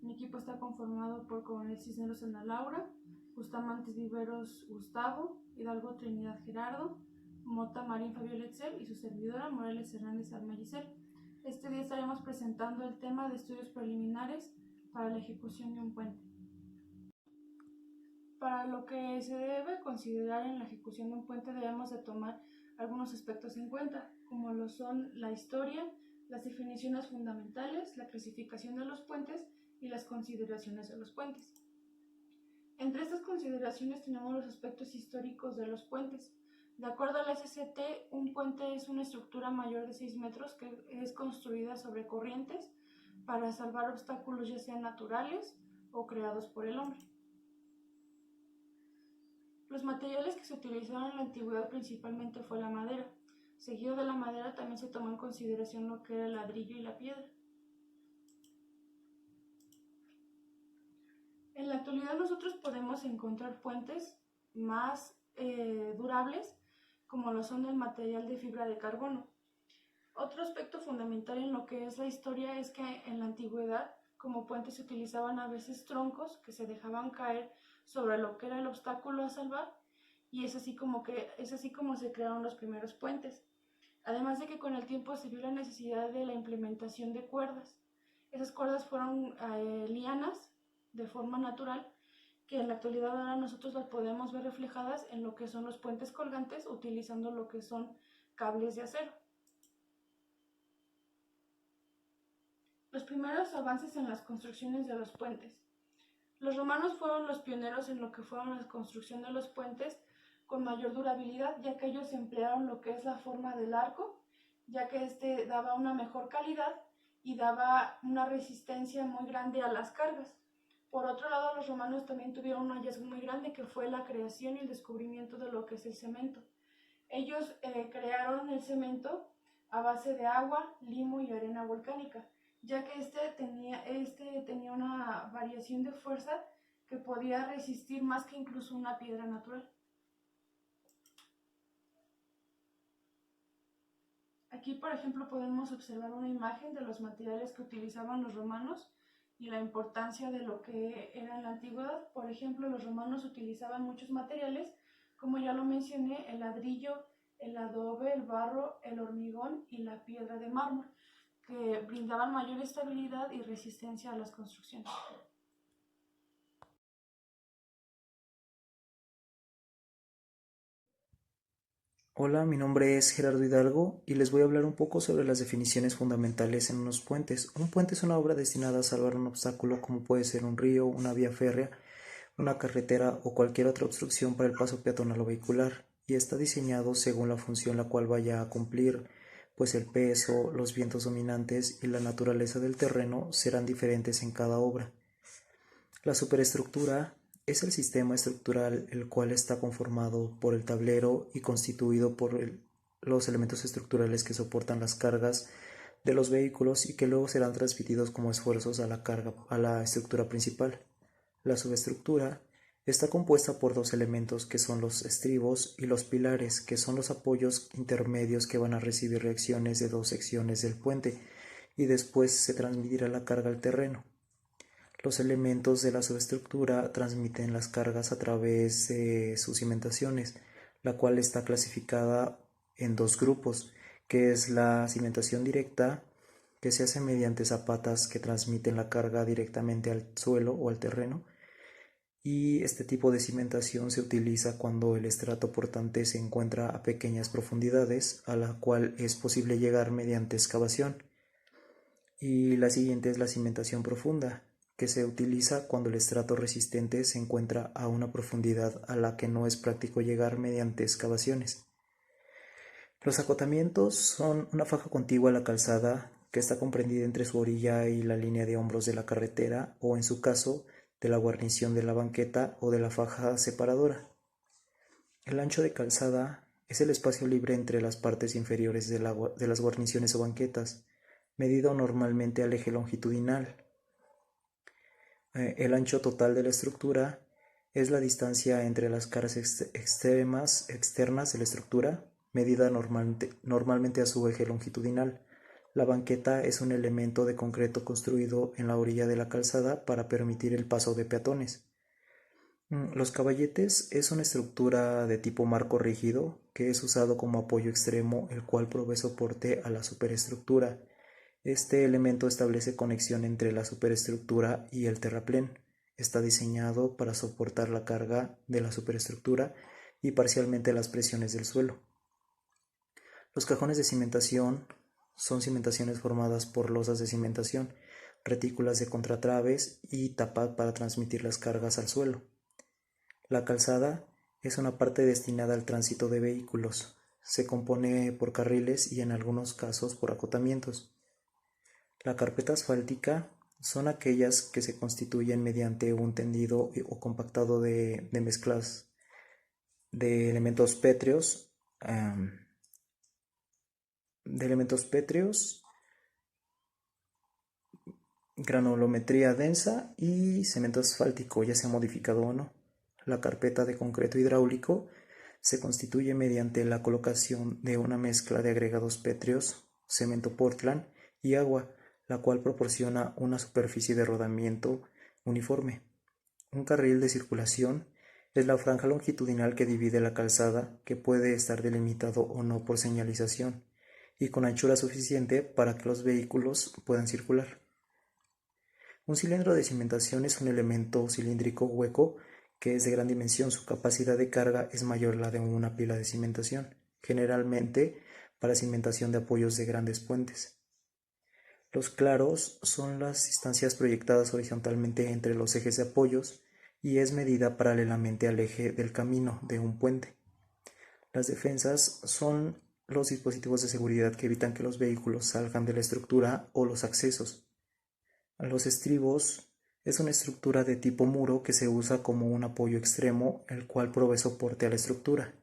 Mi equipo está conformado por Coronel Cisneros Ana Laura, Bustamantes Viveros Gustavo, Hidalgo Trinidad Gerardo, Mota Marín Fabiola Excel y su servidora Morales Hernández Alma Giselle. Este día estaremos presentando el tema de estudios preliminares para la ejecución de un puente. Para lo que se debe considerar en la ejecución de un puente debemos de tomar algunos aspectos en cuenta, como lo son la historia, las definiciones fundamentales, la clasificación de los puentes y las consideraciones de los puentes. Entre estas consideraciones tenemos los aspectos históricos de los puentes. De acuerdo al SCT, un puente es una estructura mayor de 6 metros que es construida sobre corrientes para salvar obstáculos ya sean naturales o creados por el hombre. Los materiales que se utilizaron en la antigüedad principalmente fue la madera. Seguido de la madera también se tomó en consideración lo que era el ladrillo y la piedra. En la actualidad nosotros podemos encontrar puentes más durables, como lo son del material de fibra de carbono. Otro aspecto fundamental en lo que es la historia es que en la antigüedad como puentes se utilizaban a veces troncos que se dejaban caer sobre lo que era el obstáculo a salvar, y es así como se crearon los primeros puentes. Además de que con el tiempo se vio la necesidad de la implementación de cuerdas. Esas cuerdas fueron lianas de forma natural, que en la actualidad ahora nosotros las podemos ver reflejadas en lo que son los puentes colgantes, utilizando lo que son cables de acero. Los primeros avances en las construcciones de los puentes. Los romanos fueron los pioneros en lo que fueron la construcción de los puentes con mayor durabilidad, ya que ellos emplearon lo que es la forma del arco, ya que este daba una mejor calidad y daba una resistencia muy grande a las cargas. Por otro lado, los romanos también tuvieron un hallazgo muy grande, que fue la creación y el descubrimiento de lo que es el cemento. Ellos crearon el cemento a base de agua, limo y arena volcánica, ya que este tenía una variación de fuerza que podía resistir más que incluso una piedra natural. Aquí, por ejemplo, podemos observar una imagen de los materiales que utilizaban los romanos y la importancia de lo que era en la antigüedad. Por ejemplo, los romanos utilizaban muchos materiales, como ya lo mencioné, el ladrillo, el adobe, el barro, el hormigón y la piedra de mármol, que brindaban mayor estabilidad y resistencia a las construcciones. Hola, mi nombre es Gerardo Hidalgo y les voy a hablar un poco sobre las definiciones fundamentales en unos puentes. Un puente es una obra destinada a salvar un obstáculo, como puede ser un río, una vía férrea, una carretera o cualquier otra obstrucción para el paso peatonal o vehicular, y está diseñado según la función la cual vaya a cumplir, pues el peso, los vientos dominantes y la naturaleza del terreno serán diferentes en cada obra. La superestructura es el sistema estructural el cual está conformado por el tablero y constituido por los elementos estructurales que soportan las cargas de los vehículos y que luego serán transmitidos como esfuerzos a la estructura principal. La subestructura está compuesta por dos elementos que son los estribos y los pilares, que son los apoyos intermedios que van a recibir reacciones de dos secciones del puente y después se transmitirá la carga al terreno. Los elementos de la subestructura transmiten las cargas a través de sus cimentaciones, la cual está clasificada en dos grupos, que es la cimentación directa, que se hace mediante zapatas que transmiten la carga directamente al suelo o al terreno, y este tipo de cimentación se utiliza cuando el estrato portante se encuentra a pequeñas profundidades, a la cual es posible llegar mediante excavación. Y la siguiente es la cimentación profunda, que se utiliza cuando el estrato resistente se encuentra a una profundidad a la que no es práctico llegar mediante excavaciones. Los acotamientos son una faja contigua a la calzada que está comprendida entre su orilla y la línea de hombros de la carretera, o en su caso, de la guarnición de la banqueta o de la faja separadora. El ancho de calzada es el espacio libre entre las partes inferiores de las guarniciones o banquetas, medido normalmente al eje longitudinal. El ancho total de la estructura es la distancia entre las caras externas de la estructura, medida normalmente a su eje longitudinal. La banqueta es un elemento de concreto construido en la orilla de la calzada para permitir el paso de peatones. Los caballetes es una estructura de tipo marco rígido que es usado como apoyo extremo, el cual provee soporte a la superestructura. Este elemento establece conexión entre la superestructura y el terraplén. Está diseñado para soportar la carga de la superestructura y parcialmente las presiones del suelo. Los cajones de cimentación son cimentaciones formadas por losas de cimentación, retículas de contratraves y tapas para transmitir las cargas al suelo. La calzada es una parte destinada al tránsito de vehículos. Se compone por carriles y en algunos casos por acotamientos. La carpeta asfáltica son aquellas que se constituyen mediante un tendido o compactado de mezclas de elementos pétreos, granulometría densa y cemento asfáltico, ya sea modificado o no. La carpeta de concreto hidráulico se constituye mediante la colocación de una mezcla de agregados pétreos, cemento Portland y agua, la cual proporciona una superficie de rodamiento uniforme. Un carril de circulación es la franja longitudinal que divide la calzada, que puede estar delimitado o no por señalización, y con anchura suficiente para que los vehículos puedan circular. Un cilindro de cimentación es un elemento cilíndrico hueco que es de gran dimensión. Su capacidad de carga es mayor a la de una pila de cimentación, generalmente para cimentación de apoyos de grandes puentes. Los claros son las distancias proyectadas horizontalmente entre los ejes de apoyos y es medida paralelamente al eje del camino de un puente. Las defensas son los dispositivos de seguridad que evitan que los vehículos salgan de la estructura o los accesos. Los estribos es una estructura de tipo muro que se usa como un apoyo extremo, el cual provee soporte a la estructura.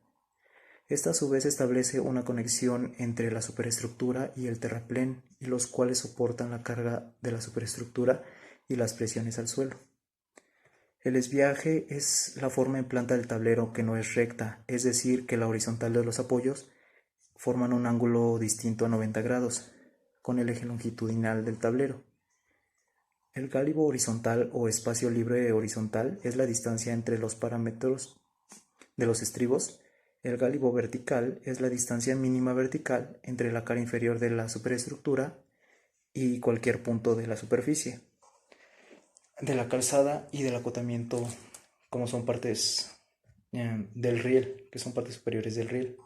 Esta a su vez establece una conexión entre la superestructura y el terraplén, y los cuales soportan la carga de la superestructura y las presiones al suelo. El esviaje es la forma en planta del tablero que no es recta, es decir, que la horizontal de los apoyos forman un ángulo distinto a 90 grados, con el eje longitudinal del tablero. El gálibo horizontal o espacio libre horizontal es la distancia entre los parámetros de los estribos. El gálibo vertical es la distancia mínima vertical entre la cara inferior de la superestructura y cualquier punto de la superficie de la calzada y del acotamiento, como son partes del riel, que son partes superiores del riel.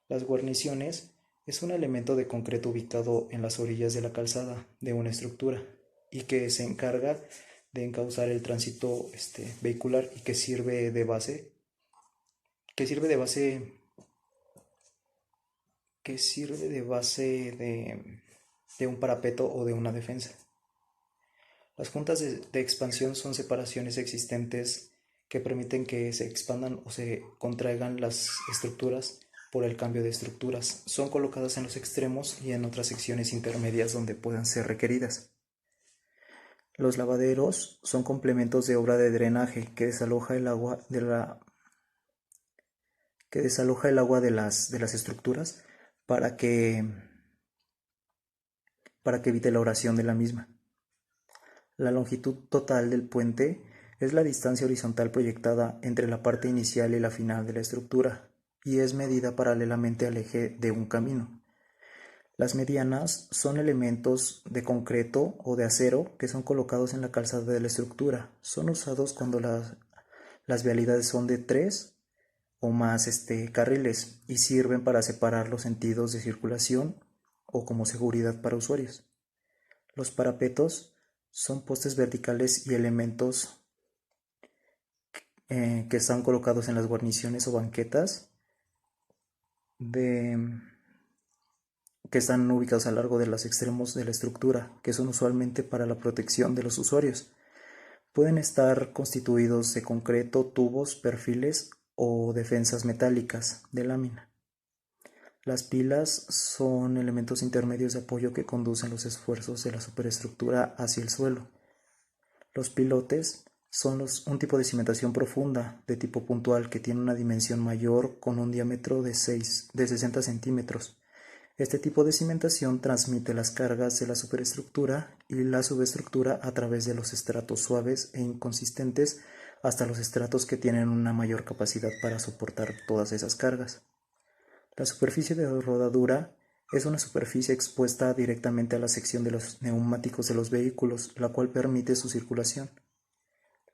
Las guarniciones es un elemento de concreto ubicado en las orillas de la calzada de una estructura y que se encarga de encauzar el tránsito vehicular y que sirve de base de un parapeto o de una defensa. Las juntas de expansión son separaciones existentes que permiten que se expandan o se contraigan las estructuras por el cambio de estructuras. Son colocadas en los extremos y en otras secciones intermedias donde puedan ser requeridas. Los lavaderos son complementos de obra de drenaje que desaloja el agua de las estructuras para que evite la oración de la misma. La longitud total del puente es la distancia horizontal proyectada entre la parte inicial y la final de la estructura y es medida paralelamente al eje de un camino. Las medianas son elementos de concreto o de acero que son colocados en la calzada de la estructura. Son usados cuando las vialidades son de 3 o más carriles y sirven para separar los sentidos de circulación o como seguridad para usuarios. Los parapetos son postes verticales y elementos que están colocados en las guarniciones o banquetas que están ubicados a lo largo de los extremos de la estructura, que son usualmente para la protección de los usuarios. Pueden estar constituidos de concreto, tubos, perfiles o defensas metálicas de lámina. Las pilas son elementos intermedios de apoyo que conducen los esfuerzos de la superestructura hacia el suelo. Los pilotes son un tipo de cimentación profunda de tipo puntual que tiene una dimensión mayor con un diámetro de 60 centímetros. Este tipo de cimentación transmite las cargas de la superestructura y la subestructura a través de los estratos suaves e inconsistentes hasta los estratos que tienen una mayor capacidad para soportar todas esas cargas. La superficie de rodadura es una superficie expuesta directamente a la sección de los neumáticos de los vehículos, la cual permite su circulación.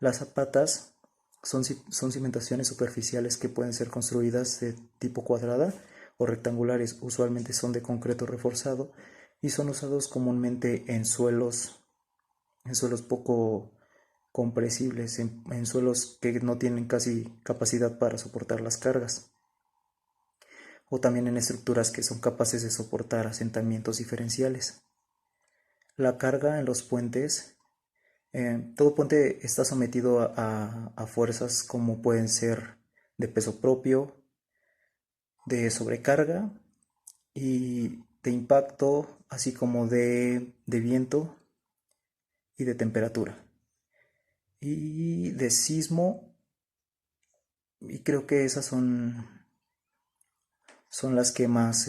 Las zapatas son cimentaciones superficiales que pueden ser construidas de tipo cuadrada o rectangulares, usualmente son de concreto reforzado y son usados comúnmente en suelos poco compresibles, en suelos que no tienen casi capacidad para soportar las cargas, o también en estructuras que son capaces de soportar asentamientos diferenciales. La carga en los puentes, todo puente está sometido a fuerzas como pueden ser de peso propio, de sobrecarga y de impacto, así como de viento y de temperatura y de sismo, y creo que esas son las que más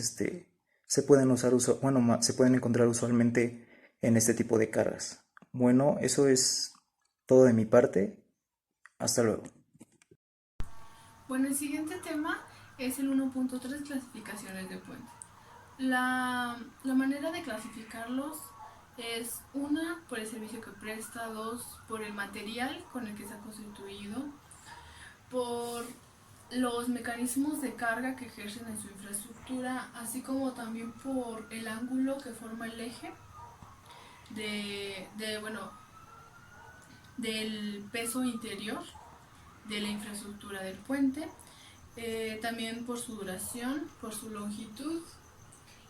se pueden usar, se pueden encontrar usualmente en este tipo de cargas. Bueno, eso es todo de mi parte. Hasta luego. Bueno, el siguiente tema es el 1.3 clasificaciones de puentes. La manera de clasificarlos es una por el servicio que presta, dos por el material con el que se ha constituido, por los mecanismos de carga que ejercen en su infraestructura, así como también por el ángulo que forma el eje del peso interior de la infraestructura del puente, también por su duración, por su longitud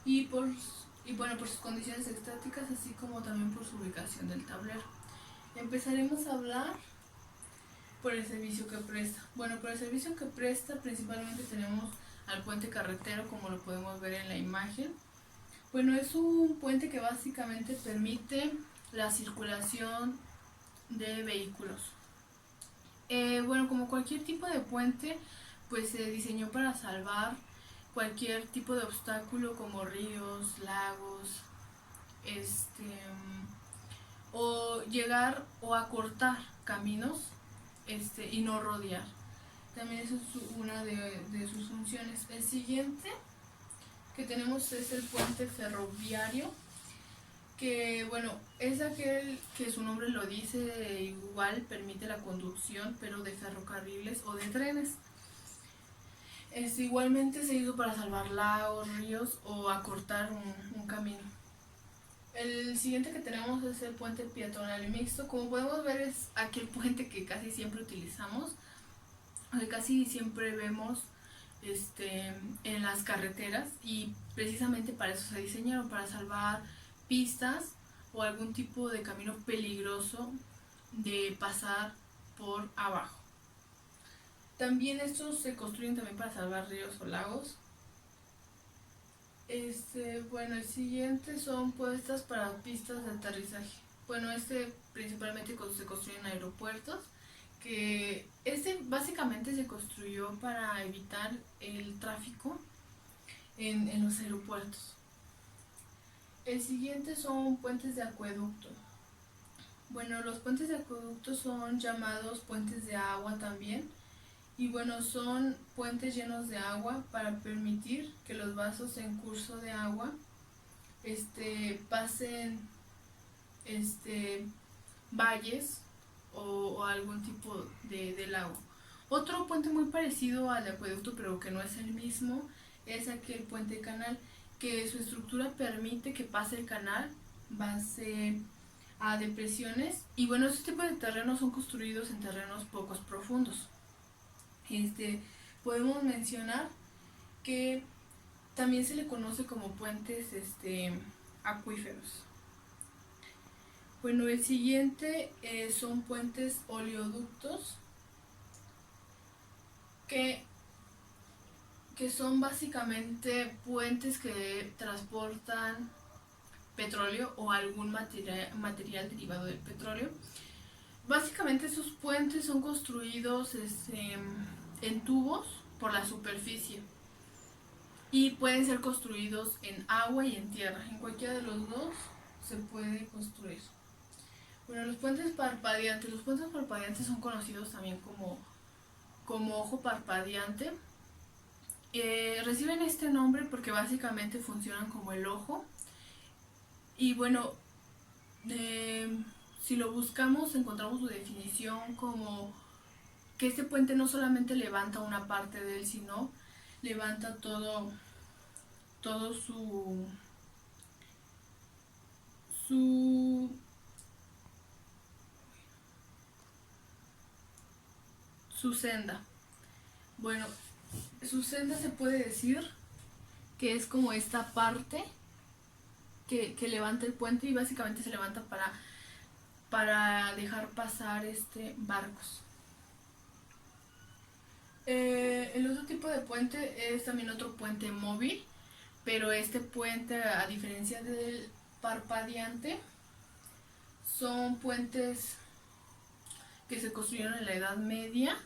y por sus condiciones estáticas, así como también por su ubicación del tablero. Empezaremos a hablar por el servicio que presta. Bueno, por el servicio que presta principalmente tenemos al puente carretero, como lo podemos ver en la imagen. Bueno, es un puente que básicamente permite la circulación de vehículos. Bueno, como cualquier tipo de puente, pues se diseñó para salvar cualquier tipo de obstáculo como ríos, lagos, o llegar o acortar caminos y no rodear. También eso es una de sus funciones. El siguiente que tenemos es el puente ferroviario, que bueno, es aquel que su nombre lo dice, igual permite la conducción, pero de ferrocarriles o de trenes. Igualmente se hizo para salvar lagos, ríos o acortar un camino. El siguiente que tenemos es el puente peatonal mixto. Como podemos ver, es aquel puente que casi siempre utilizamos, que casi siempre vemos en las carreteras, y precisamente para eso se diseñaron, para salvar pistas o algún tipo de camino peligroso de pasar por abajo. También estos se construyen también para salvar ríos o lagos. Bueno, el siguiente son puestas para pistas de aterrizaje. Bueno, principalmente se construye en aeropuertos, que básicamente se construyó para evitar el tráfico en los aeropuertos. El siguiente son puentes de acueducto. Bueno, los puentes de acueducto son llamados puentes de agua también. Y bueno, son puentes llenos de agua para permitir que los vasos en curso de agua pasen valles o algún tipo de lago. Otro puente muy parecido al de acueducto, pero que no es el mismo, es aquel puente canal, que su estructura permite que pase el canal base a depresiones. Y bueno, este tipo de terrenos son construidos en terrenos pocos profundos. Podemos mencionar que también se le conoce como puentes acuíferos. Bueno, el siguiente son puentes oleoductos, que son básicamente puentes que transportan petróleo o algún material derivado del petróleo. Básicamente esos puentes son construidos en tubos por la superficie. y pueden ser construidos en agua y en tierra. En cualquiera de los dos se puede construir. Bueno, los puentes parpadeantes. Los puentes parpadeantes son conocidos también como ojo parpadeante. Reciben este nombre porque básicamente funcionan como el ojo. Y bueno, si lo buscamos encontramos su definición como que este puente no solamente levanta una parte de él, sino levanta todo su su senda. Bueno, su senda se puede decir que es como esta parte que levanta el puente y básicamente se levanta para dejar pasar barcos. El otro tipo de puente es también otro puente móvil, pero este puente, a diferencia del parpadeante, son puentes que se construyeron en la Edad Media.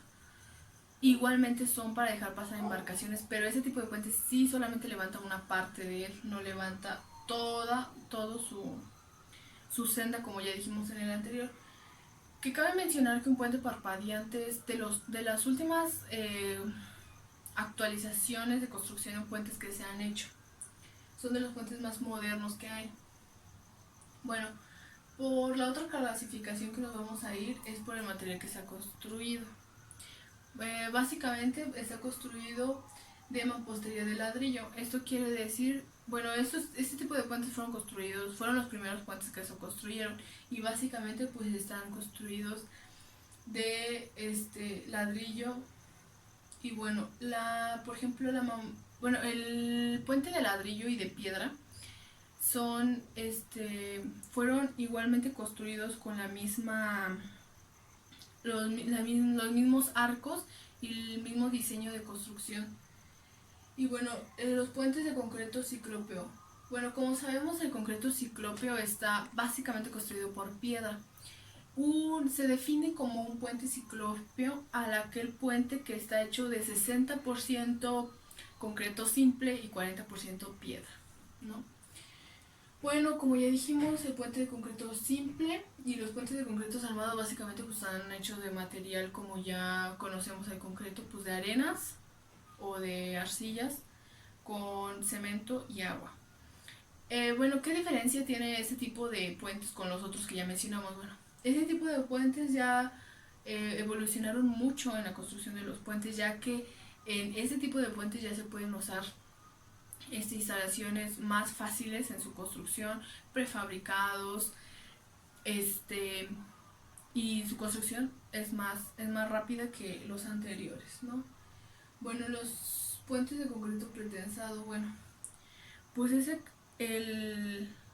Igualmente son para dejar pasar embarcaciones, pero ese tipo de puentes sí solamente levanta una parte de él, no levanta todo su senda, como ya dijimos en el anterior. Que cabe mencionar que un puente parpadeante es de las últimas actualizaciones de construcción en puentes que se han hecho. Son de los puentes más modernos que hay. Bueno, por la otra clasificación que nos vamos a ir es por el material que se ha construido. Básicamente está construido de mampostería de ladrillo. Esto quiere decir, bueno, este tipo de puentes fueron los primeros puentes que se construyeron y básicamente pues están construidos de ladrillo. Y bueno, por ejemplo, el puente de ladrillo y de piedra fueron igualmente construidos con los mismos arcos y el mismo diseño de construcción. Y bueno, los puentes de concreto ciclópeo. Bueno, como sabemos, el concreto ciclópeo está básicamente construido por piedra. Se define como un puente ciclópeo aquel puente que está hecho de 60% concreto simple y 40% piedra, ¿no? Bueno, como ya dijimos, el puente de concreto simple y los puentes de concreto armados básicamente pues están hechos de material como ya conocemos el concreto, pues de arenas o de arcillas con cemento y agua. Bueno, ¿qué diferencia tiene este tipo de puentes con los otros que ya mencionamos? Bueno, este tipo de puentes ya evolucionaron mucho en la construcción de los puentes, ya que en este tipo de puentes ya se pueden usar instalaciones más fáciles en su construcción, prefabricados, y su construcción es más rápida que los anteriores, ¿no? Bueno, los puentes de concreto pretensado, bueno, pues es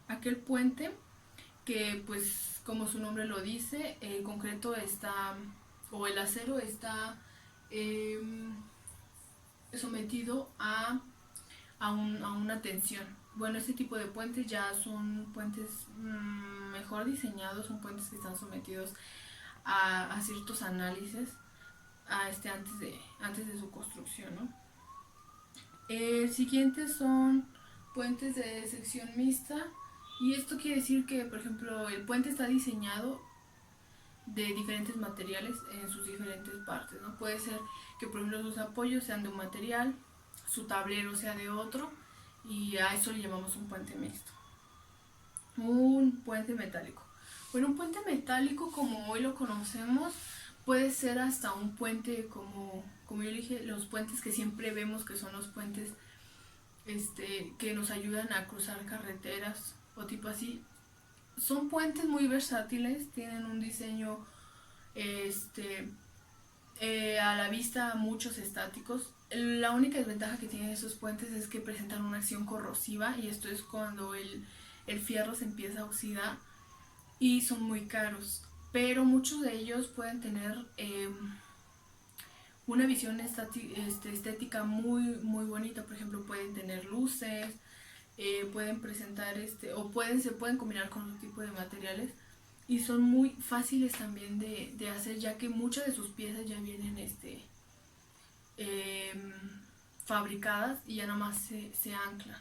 aquel puente que pues como su nombre lo dice, el concreto está, o el acero está sometido a una tensión. Bueno, este tipo de puentes ya son puentes mejor diseñados, son puentes que están sometidos a ciertos análisis antes de su construcción, ¿no? El siguiente son puentes de sección mixta, y esto quiere decir que, por ejemplo, el puente está diseñado de diferentes materiales en sus diferentes partes, ¿no? Puede ser que, por ejemplo, sus apoyos sean de un material, su tablero sea de otro, y a eso le llamamos un puente mixto. Un puente metálico. Bueno, un puente metálico como hoy lo conocemos puede ser hasta un puente como yo dije, los puentes que siempre vemos, que son los puentes que nos ayudan a cruzar carreteras o tipo así. Son puentes muy versátiles, tienen un diseño a la vista muchos estáticos. La única desventaja que tienen esos puentes es que presentan una acción corrosiva, y esto es cuando el fierro se empieza a oxidar, y son muy caros, pero muchos de ellos pueden tener una visión estética muy, muy bonita. Por ejemplo, pueden tener luces, pueden presentar se pueden combinar con otro tipo de materiales, y son muy fáciles también de hacer, ya que muchas de sus piezas ya vienen fabricadas y ya nada más se anclan,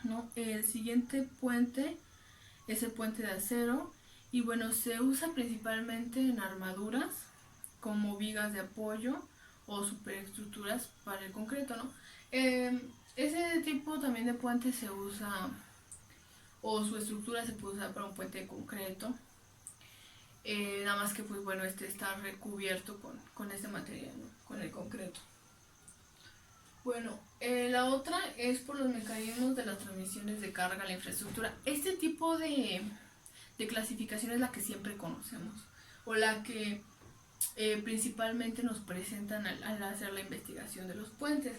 ¿no? El siguiente puente es el puente de acero y bueno, se usa principalmente en armaduras como vigas de apoyo o superestructuras para el concreto, ¿no? Ese tipo también de puente se usa, o su estructura se puede usar para un puente de concreto, nada más que pues bueno, este está recubierto con este material, ¿no? Con el concreto. Bueno, la otra es por los mecanismos de las transmisiones de carga a la infraestructura. Este tipo de clasificación es la que siempre conocemos, o la que principalmente nos presentan al hacer la investigación de los puentes.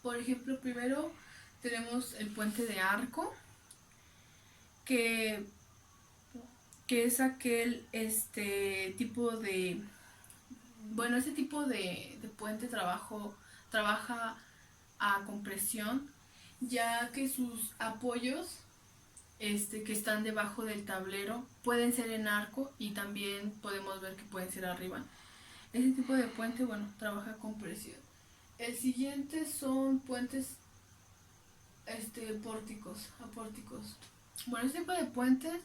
Por ejemplo, primero tenemos el puente de arco, que es aquel tipo de, bueno, ese tipo de puente trabaja a compresión, ya que sus apoyos que están debajo del tablero pueden ser en arco y también podemos ver que pueden ser arriba. Ese tipo de puente, bueno, trabaja con presión. El siguiente son puentes apórticos. Bueno, este tipo de puentes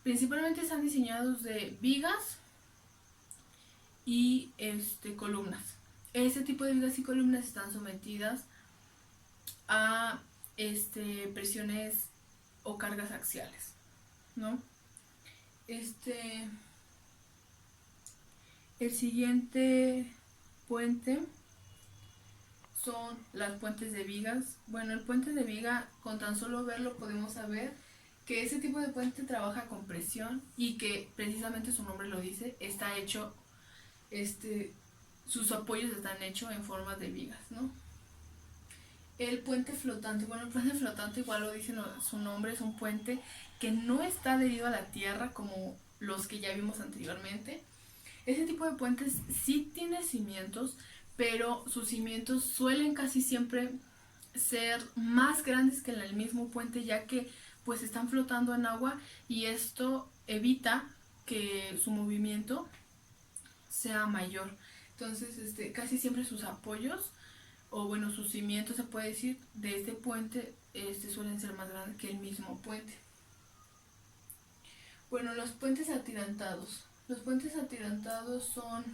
principalmente están diseñados de vigas y columnas. Ese tipo de vigas y columnas están sometidas a presiones o cargas axiales, ¿no? El siguiente puente son las puentes de vigas. Bueno, el puente de viga, con tan solo verlo podemos saber que ese tipo de puente trabaja con presión y que precisamente su nombre lo dice, está hecho, sus apoyos están hechos en forma de vigas, ¿no? El puente flotante, bueno, el puente flotante igual lo dice su nombre, es un puente que no está adherido a la tierra como los que ya vimos anteriormente. Ese tipo de puentes sí tiene cimientos, pero sus cimientos suelen casi siempre ser más grandes que el mismo puente, ya que pues están flotando en agua y esto evita que su movimiento sea mayor. Entonces, casi siempre sus apoyos, o bueno, sus cimientos se puede decir, de este puente suelen ser más grandes que el mismo puente. Bueno, los puentes atirantados. Los puentes atirantados son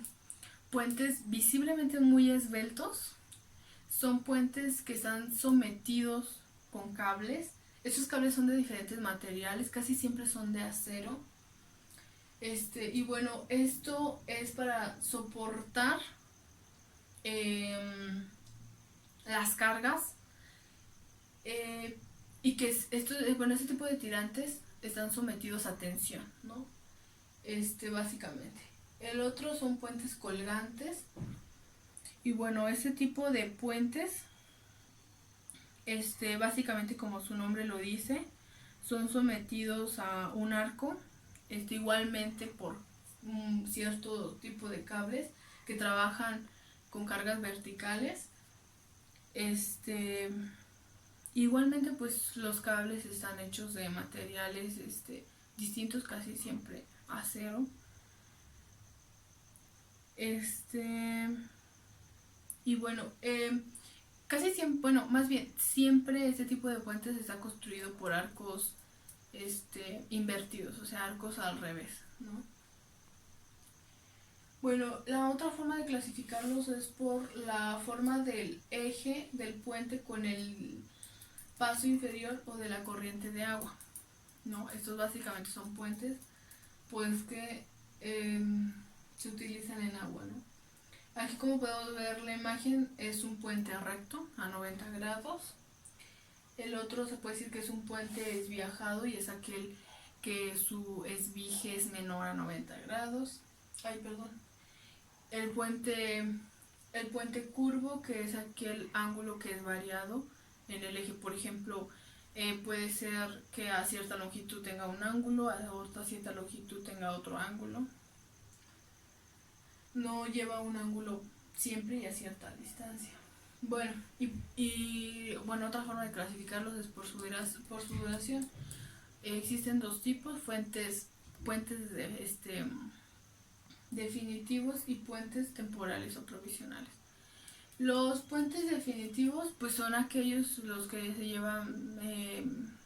puentes visiblemente muy esbeltos. Son puentes que están sometidos con cables. Estos cables son de diferentes materiales, casi siempre son de acero. Y bueno, esto es para soportar las cargas y que bueno, este tipo de tirantes están sometidos a tensión, ¿no? Básicamente. El otro son puentes colgantes. Y bueno, ese tipo de puentes, básicamente como su nombre lo dice, son sometidos a un arco, igualmente por un cierto tipo de cables que trabajan con cargas verticales. Igualmente pues los cables están hechos de materiales distintos, casi siempre acero. Y bueno, casi siempre, bueno, más bien siempre este tipo de puentes está construido por arcos invertidos, o sea, arcos al revés, ¿no? Bueno, la otra forma de clasificarlos es por la forma del eje del puente con el paso inferior o de la corriente de agua, ¿no? Estos básicamente son puentes pues que se utilizan en agua, ¿no? Aquí, como podemos ver la imagen, es un puente recto a 90 grados. El otro se puede decir que es un puente esviajado y es aquel que su esvije es menor a 90 grados. El puente curvo, que es aquel ángulo que es variado en el eje. Por ejemplo, puede ser que a cierta longitud tenga un ángulo, a otra cierta longitud tenga otro ángulo. No lleva un ángulo siempre y a cierta distancia. Bueno, y bueno, otra forma de clasificarlos es por su duración. Existen dos tipos: puentes definitivos y puentes temporales o provisionales. Los puentes definitivos pues son aquellos los que se llevan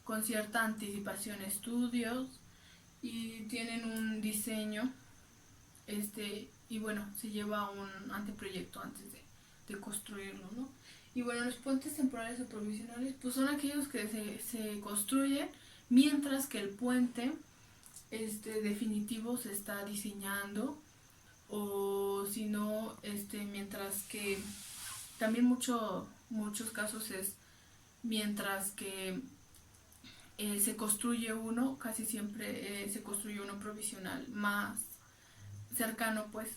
con cierta anticipación estudios y tienen un diseño y bueno, se lleva un anteproyecto antes de construirlo, ¿no? Y bueno, los puentes temporales o provisionales pues son aquellos que se construyen mientras que el puente definitivo se está diseñando, o si no, mientras que también muchos casos es mientras que se construye uno, casi siempre se construye uno provisional más cercano, pues.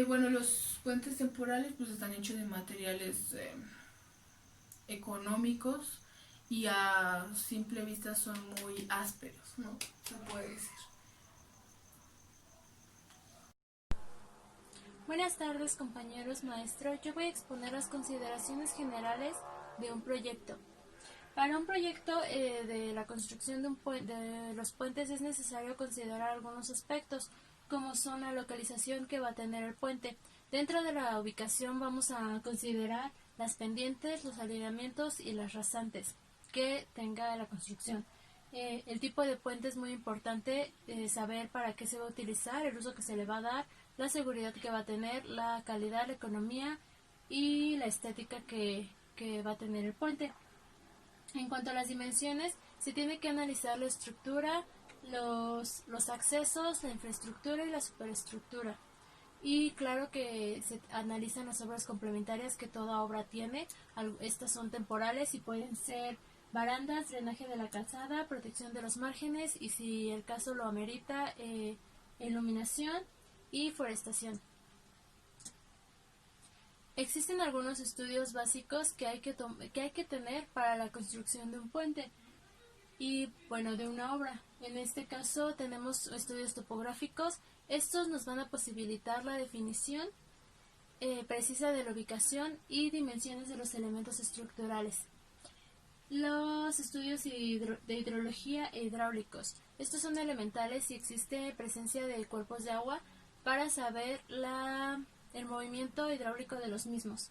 Bueno, los puentes temporales pues están hechos de materiales económicos y a simple vista son muy ásperos, ¿no? Se puede decir. Buenas tardes, compañeros maestros. Yo voy a exponer las consideraciones generales de un proyecto. Para un proyecto de la construcción de los puentes es necesario considerar algunos aspectos, como son la localización que va a tener el puente. Dentro de la ubicación vamos a considerar las pendientes, los alineamientos y las rasantes que tenga la construcción. El tipo de puente es muy importante, saber para qué se va a utilizar, el uso que se le va a dar, la seguridad que va a tener, la calidad, la economía y la estética que va a tener el puente. En cuanto a las dimensiones, se tiene que analizar la estructura, los accesos, la infraestructura y la superestructura. Y claro que se analizan las obras complementarias que toda obra tiene. Estas son temporales y pueden ser barandas, drenaje de la calzada, protección de los márgenes y, si el caso lo amerita, iluminación y forestación. Existen algunos estudios básicos que hay que tener para la construcción de un puente y, bueno, de una obra. En este caso tenemos estudios topográficos. Estos nos van a posibilitar la definición precisa de la ubicación y dimensiones de los elementos estructurales. Los estudios de hidrología e hidráulicos. Estos son elementales si existe presencia de cuerpos de agua para saber el movimiento hidráulico de los mismos.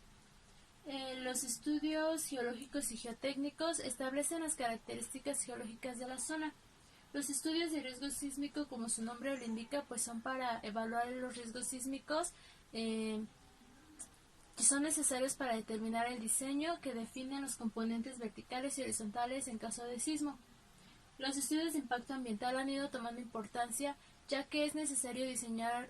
Los estudios geológicos y geotécnicos establecen las características geológicas de la zona. Los estudios de riesgo sísmico, como su nombre lo indica, pues son para evaluar los riesgos sísmicos que son necesarios para determinar el diseño que define los componentes verticales y horizontales en caso de sismo. Los estudios de impacto ambiental han ido tomando importancia, ya que es necesario diseñar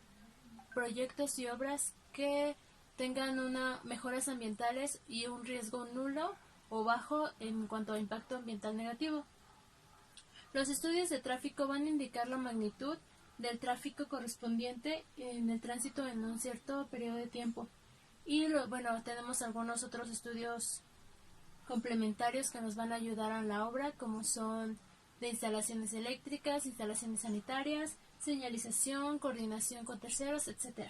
proyectos y obras que tengan mejoras ambientales y un riesgo nulo o bajo en cuanto a impacto ambiental negativo. Los estudios de tráfico van a indicar la magnitud del tráfico correspondiente en el tránsito en un cierto periodo de tiempo. Y tenemos algunos otros estudios complementarios que nos van a ayudar a la obra, como son de instalaciones eléctricas, instalaciones sanitarias, señalización, coordinación con terceros, etc.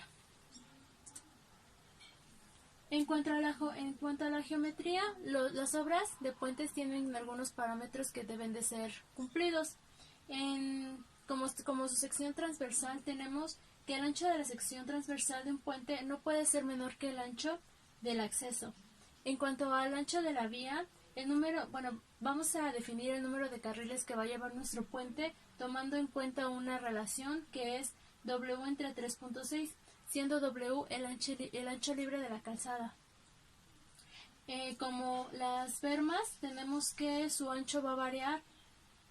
En cuanto a la geometría, las obras de puentes tienen algunos parámetros que deben de ser cumplidos. Como su sección transversal, tenemos que el ancho de la sección transversal de un puente no puede ser menor que el ancho del acceso. En cuanto al ancho de la vía, vamos a definir el número de carriles que va a llevar nuestro puente, tomando en cuenta una relación que es W entre 3.6, siendo W el ancho libre de la calzada. Como las bermas, tenemos que su ancho va a variar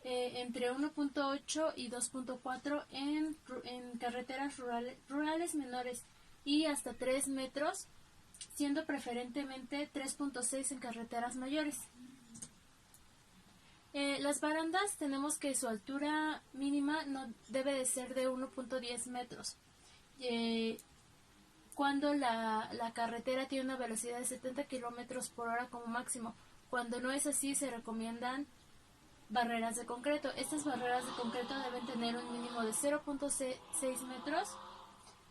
entre 1.8 y 2.4 en carreteras rurales menores y hasta 3 metros, siendo preferentemente 3.6 en carreteras mayores. Las barandas, tenemos que su altura mínima no debe de ser de 1.10 metros. Cuando la carretera tiene una velocidad de 70 kilómetros por hora como máximo. Cuando no es así, se recomiendan barreras de concreto. Estas barreras de concreto deben tener un mínimo de 0.6 metros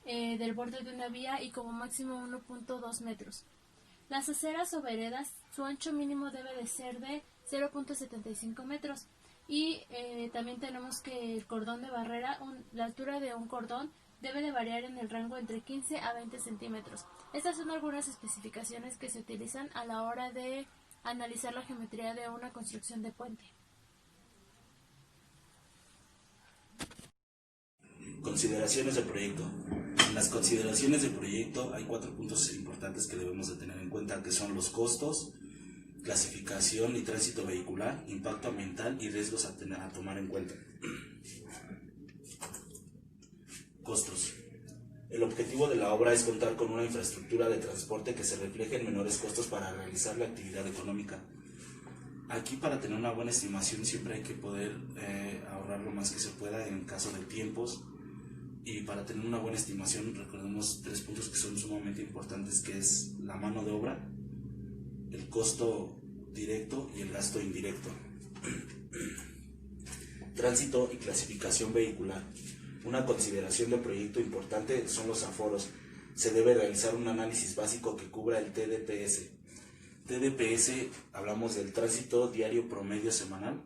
del borde de una vía y como máximo 1.2 metros. Las aceras o veredas, su ancho mínimo debe de ser de 0.75 metros. Y también tenemos que el cordón de barrera, la altura de un cordón debe de variar en el rango entre 15 a 20 centímetros. Estas son algunas especificaciones que se utilizan a la hora de analizar la geometría de una construcción de puente. Consideraciones del proyecto. En las consideraciones del proyecto hay 4 puntos importantes que debemos de tener en cuenta, que son los costos, clasificación y tránsito vehicular, impacto ambiental y riesgos a tomar en cuenta. Costos. El objetivo de la obra es contar con una infraestructura de transporte que se refleje en menores costos para realizar la actividad económica. Aquí, para tener una buena estimación, siempre hay que poder ahorrar lo más que se pueda en caso de tiempos. Y para tener una buena estimación, recordemos 3 puntos que son sumamente importantes, que es la mano de obra, el costo directo y el gasto indirecto. Tránsito y clasificación vehicular. Una consideración de proyecto importante son los aforos. Se debe realizar un análisis básico que cubra el TDPS. TDPS, hablamos del tránsito diario promedio semanal.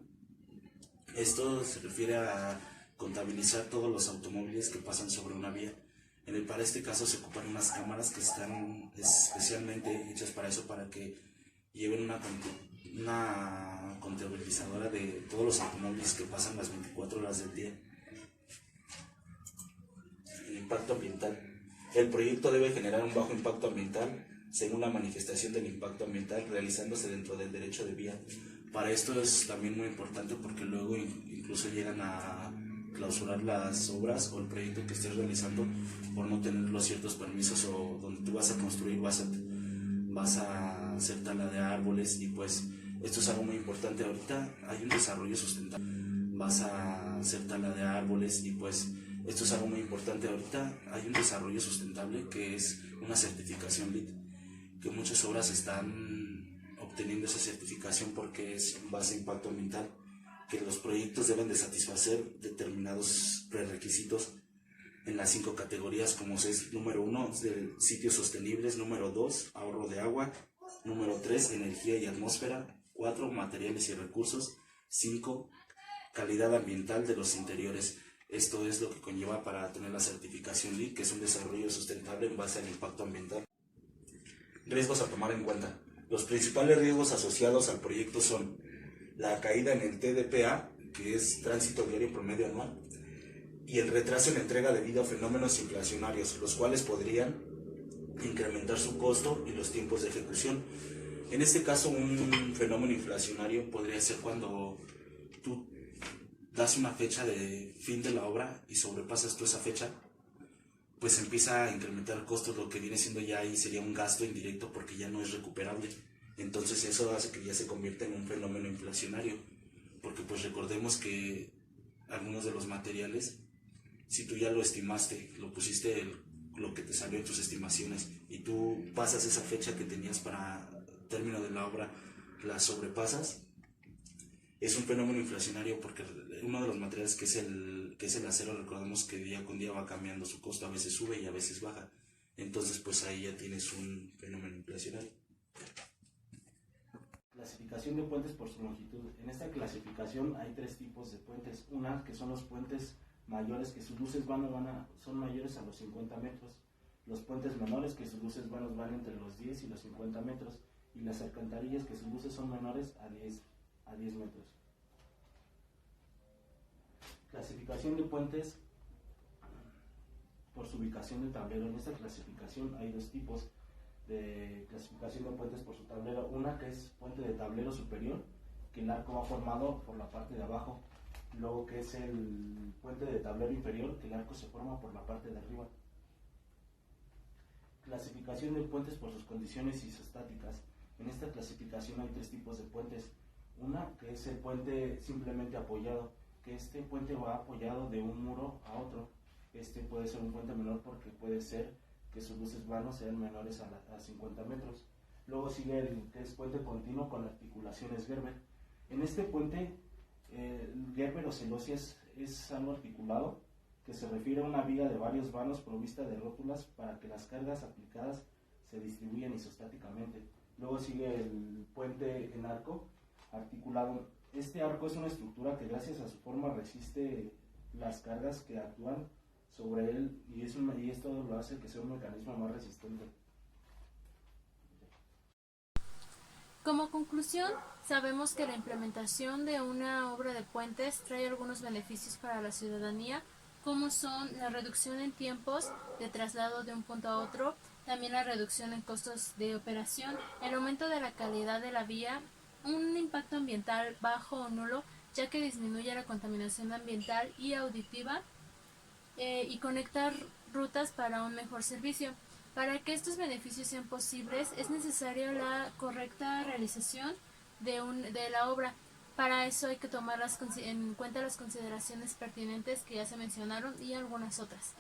Esto se refiere a contabilizar todos los automóviles que pasan sobre una vía. Para este caso se ocupan unas cámaras que están especialmente hechas para eso, para que lleven una contabilizadora de todos los automóviles que pasan las 24 horas del día. El impacto ambiental. El proyecto debe generar un bajo impacto ambiental según la manifestación del impacto ambiental realizándose dentro del derecho de vía. Para esto es también muy importante, porque luego incluso llegan a clausurar las obras o el proyecto que estés realizando por no tener los ciertos permisos, o donde tú vas a construir vas a hacer tala de árboles, y pues esto es algo muy importante. Ahorita hay un desarrollo sustentable, vas a hacer tala de árboles, y pues esto es algo muy importante. Ahorita hay un desarrollo sustentable que es una certificación LEED, que muchas obras están obteniendo esa certificación porque es en base a impacto ambiental, que los proyectos deben de satisfacer determinados prerequisitos en las 5 categorías, como es número 1, sitios sostenibles; número 2, ahorro de agua; número 3, energía y atmósfera; 4, materiales y recursos; 5, calidad ambiental de los interiores. Esto es lo que conlleva para tener la certificación LEED, que es un desarrollo sustentable en base al impacto ambiental. Riesgos a tomar en cuenta. Los principales riesgos asociados al proyecto son la caída en el TDPA, que es tránsito diario promedio anual, y el retraso en la entrega debido a fenómenos inflacionarios, los cuales podrían incrementar su costo y los tiempos de ejecución. En este caso, un fenómeno inflacionario podría ser cuando tú das una fecha de fin de la obra y sobrepasas tú esa fecha, pues empieza a incrementar costos, lo que viene siendo ya ahí sería un gasto indirecto, porque ya no es recuperable. Entonces eso hace que ya se convierta en un fenómeno inflacionario, porque pues recordemos que algunos de los materiales, si tú ya lo estimaste, lo pusiste lo que te salió en tus estimaciones, y tú pasas esa fecha que tenías para término de la obra, la sobrepasas, es un fenómeno inflacionario, porque uno de los materiales que es el acero, recordemos que día con día va cambiando su costo, a veces sube y a veces baja. Entonces pues ahí ya tienes un fenómeno inflacionario. Clasificación de puentes por su longitud. En esta clasificación hay 3 tipos de puentes. Una, que son los puentes mayores, que sus luces vanos son mayores a los 50 metros. Los puentes menores, que sus luces vanos van entre los 10 y los 50 metros. Y las alcantarillas, que sus luces son menores a 10 metros. Clasificación de puentes por su ubicación de tablero. En esta clasificación hay 2 tipos de clasificación de puentes por su tablero. Una, que es puente de tablero superior, que el arco va formado por la parte de abajo. Luego, que es el puente de tablero inferior, que el arco se forma por la parte de arriba. Clasificación de puentes por sus condiciones isostáticas. En esta clasificación hay 3 tipos de puentes. Una, que es el puente simplemente apoyado, que este puente va apoyado de un muro a otro. Este puede ser un puente menor, porque puede ser que sus luces vanos sean menores a 50 metros. Luego sigue el que es puente continuo con articulaciones Gerber. En este puente, el Gerber o celosía es algo articulado, que se refiere a una viga de varios vanos provista de rótulas para que las cargas aplicadas se distribuyan isostáticamente. Luego sigue el puente en arco articulado. Este arco es una estructura que, gracias a su forma, resiste las cargas que actúan sobre él y esto lo hace que sea un mecanismo más resistente. Como conclusión, sabemos que la implementación de una obra de puentes trae algunos beneficios para la ciudadanía, como son la reducción en tiempos de traslado de un punto a otro, también la reducción en costos de operación, el aumento de la calidad de la vía, un impacto ambiental bajo o nulo, ya que disminuye la contaminación ambiental y auditiva, y conectar rutas para un mejor servicio. Para que estos beneficios sean posibles es necesaria la correcta realización de la obra. Para eso hay que tomar en cuenta las consideraciones pertinentes que ya se mencionaron y algunas otras.